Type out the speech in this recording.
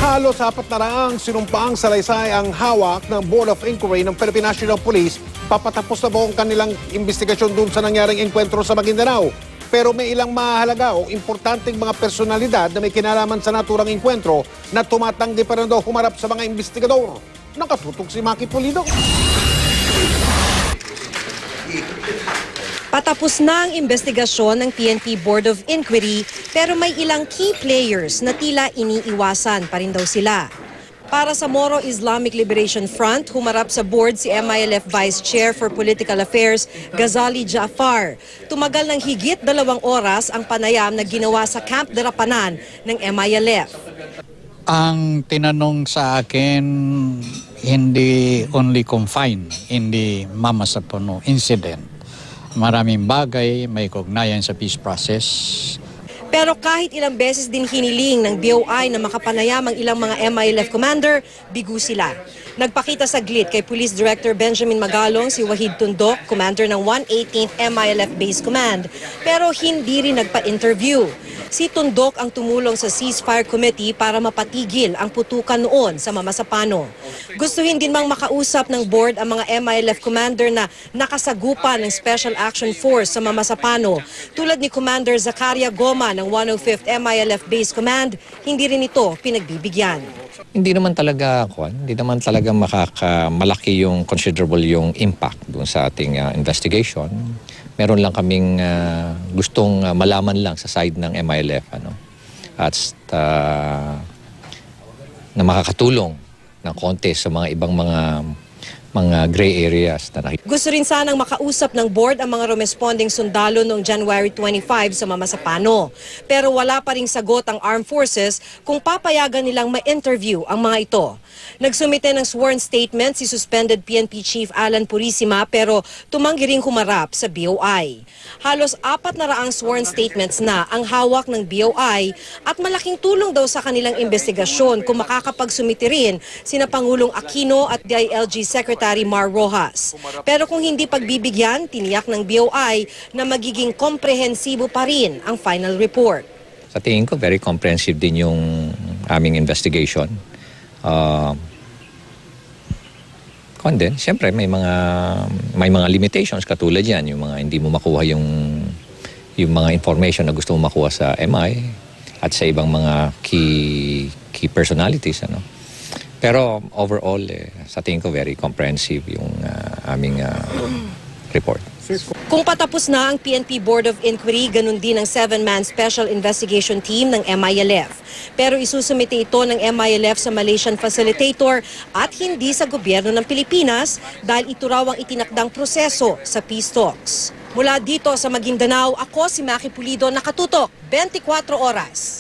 Halos 400 sinumpaang salaysay ang hawak ng Board of Inquiry ng Philippine National Police. Papatapos na po ang kanilang investigasyon dun sa nangyaring engkwentro sa Maguindanao. Pero may ilang mahalaga o importanteng mga personalidad na may kinalaman sa naturang engkwentro na tumatanggi pa rin daw humarap sa mga investigador. Nakatutok si Maki Pulido. Patapos na ang investigasyon ng PNP Board of Inquiry pero may ilang key players na tila iniiwasan pa rin daw sila. Para sa Moro Islamic Liberation Front, humarap sa board si MILF Vice Chair for Political Affairs, Ghazali Jaafar. Tumagal ng higit 2 oras ang panayam na ginawa sa Camp Darapanan ng MILF. Ang tinanong sa akin, hindi only confined in the Mama Sapono incident. Maraming bagay, may kaugnayan sa peace process. Pero kahit ilang beses din hiniling ng BOI na makapanayam ang ilang mga MILF commander, bigo sila. Nagpakita saglit kay Police Director Benjamin Magalong si Wahid Tundok, commander ng 118th MILF Base Command, pero hindi rin nagpa-interview. Si Tundok ang tumulong sa Ceasefire Committee para mapatigil ang putukan noon sa Mama Sapano. Gustuhin din mang makausap ng board ang mga MILF commander na nakasagupa ng Special Action Force sa Mama Sapano, tulad ni Commander Zacaria Goma ng 105th MILF Base Command, hindi rin ito pinagbibigyan. Hindi naman talaga malaki yung considerable yung impact doon sa ating investigation. Meron lang kaming gustong malaman lang sa side ng MILF at na makakatulong ng konti sa mga ibang mga gray areas na nakikita. Gusto rin sanang makausap ng board ang mga responding sundalo noong January 25 sa Mama Sapano. Pero wala pa ring sagot ang Armed Forces kung papayagan nilang ma-interview ang mga ito. Nagsumite ng sworn statement si suspended PNP Chief Alan Purisima pero tumanggi ring humarap sa BOI. Halos 400 sworn statements na ang hawak ng BOI at malaking tulong daw sa kanilang investigasyon kung makakapagsumite rin sina Pangulong Aquino at DILG Secretary Mar Rojas. Pero kung hindi pagbibigyan, tiniyak ng BOI na magiging komprehensibo pa rin ang final report. Sa tingin ko, very comprehensive din yung aming investigation. Siyempre may mga limitations katulad yan, yung mga hindi mo makuha yung mga information na gusto mo makuha sa MI at sa ibang mga key personalities. Pero overall, sa tingin ko very comprehensive yung aming report. Kung patapos na ang PNP Board of Inquiry, ganun din ang 7-man Special Investigation Team ng MILF. Pero isusumite ito ng MILF sa Malaysian Facilitator at hindi sa gobyerno ng Pilipinas dahil ito raw ang itinakdang proseso sa peace talks. Mula dito sa Maguindanao, ako si Maki Pulido, nakatutok 24 oras.